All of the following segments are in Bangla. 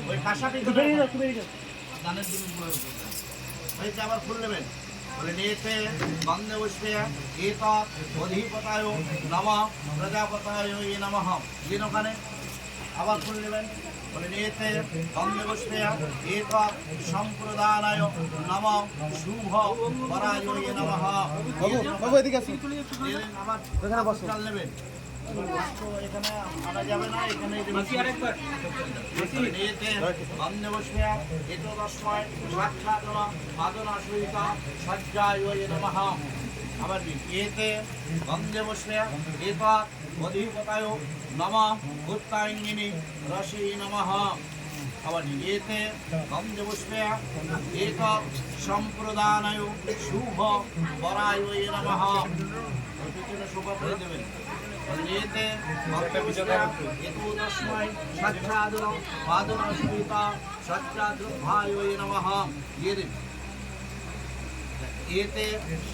ওই কাঁসাটি দানের জিনিসগুলো হয়েছে আবার ফুল নেবেন বলে নিয়েছে বন্দে পুষ্পে গীত অধিপতায় নম প্রজাপতায় নমঃ দিন ওখানে আবার ফুল নেবেন বলে নিয়েছে বন্দে পুষ্পে গীত সম্প্রদানায় নম শুভ পরায় নমঃ আবার চাল নেবেন এখানে আনা যাবে না এখানে বন্দে পুষ্পে গীত দশময় সাক্ষাৎ সাধনা সহিত সজ্জায় নমঃ আবার এতে বন্দে পুষ্পে গীত অধিপতায় নম ভূতাঙ্গিনী রসে নমঃ আবার এতে বন্দে পুষ্পে গীত সম্প্রদানায় শুভ বরায় নমঃ পিছনে শোভা করে দেবেন এতে বন্দে পুষ্পে গীত দশময় সাক্ষাৎ সাধনা সহিত সজ্জায় নমঃ এতে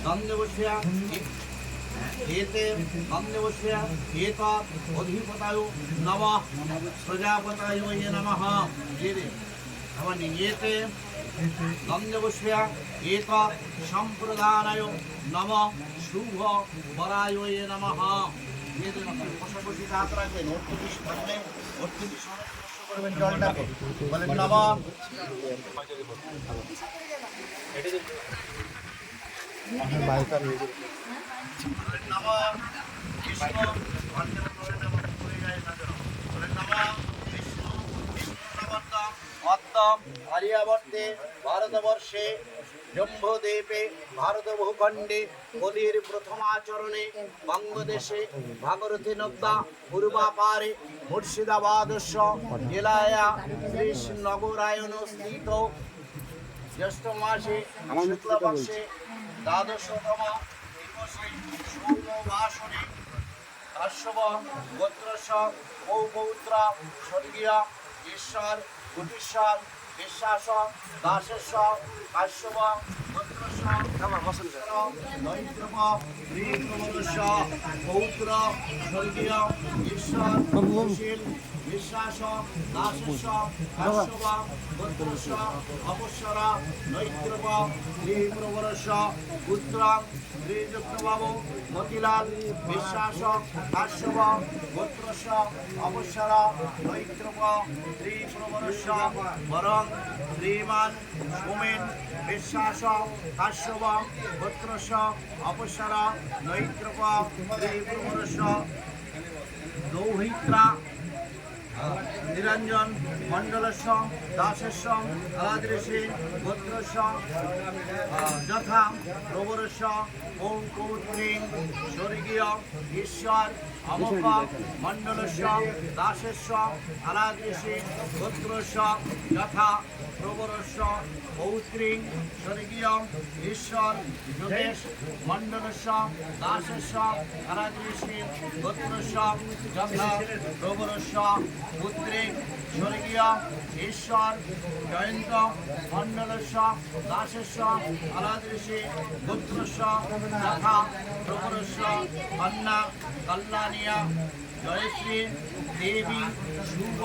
বন্দে পুষ্পে এতে বন্দে পুষ্পে গীত অধিপতায় নম প্রজাপতায় নমঃ আবার এতে বন্দে পুষ্পে গীত সম্প্রদানায় নম শুভ বরায় নমঃ পাশাপাশি হাত রাখবেন করবেন জলটাকে বলেন নম আর্যাবর্তে ভারতবর্ষে জম্বুদ্বীপে ভারত ভূখণ্ডে কলির প্রথমাচরণে বঙ্গদেশে ভাগরথী নদ্যা পূর্বাপারে মুর্শিদাবাদস্য জেলায়া কৃষ্ণনগরায়ণ স্থিত জ্যৈষ্ঠ মাসে শুক্লপক্ষে দ্বাদশতম দিবসে সৌরভাসনে কাশ্যপ গোত্রস্য পৌপৌত্র স্বর্গীয় ঈশ্বর কুটিশ্বর বিশ্বাস দাসস্য কাশ্যপ গোত্রস্য নৈত্রপ শ্রীপ্রবরস্য পৌত্র স্বর্গীয় ঈশ্বর সুশীল বিশ্বাস দাসস্য কাশ্যপ গোত্রস্য অপস্বর নৈত্রপ শ্রীপ্রবরস্য পুত্র শ্রীযুক্তবাবু মতিলাল বিশ্বাস কাশ্যপ গোত্রস্য অপস্বর নৈত্রপ শ্রীপ্রবরস্য বরং শ্রীমান সোমেন বিশ্বাস কাশ্যপ গোত্রস্য অপস্বর নৈত্রপ শ্রীপ্রবরস্য দৌহিত্রা নিরঞ্জন মণ্ডলস্য দাসস্য আলাদৃশী গোত্রস্য যথা প্রবরস্য পৌপৌত্রী স্বর্গীয় ঈশ্বর অমক মণ্ডলস্য দাসস্য আলাদৃশী গোত্রস্য যথা প্রবরস্য পৌত্রী স্বর্গীয় ঈশ্বর যোগেশ মণ্ডলস্য দাসস্য আলাদৃশী গোত্রস্য যথা প্রবরস্য পুত্রী স্বর্গীয় ঈশ্বর জয়ন্ত মণ্ডলস্য দাসস্য আলাদৃশী গোত্রস্য যথা প্রবরস্য কন্যা কল্যাণিয়া জয়শ্রী দেবী শুভ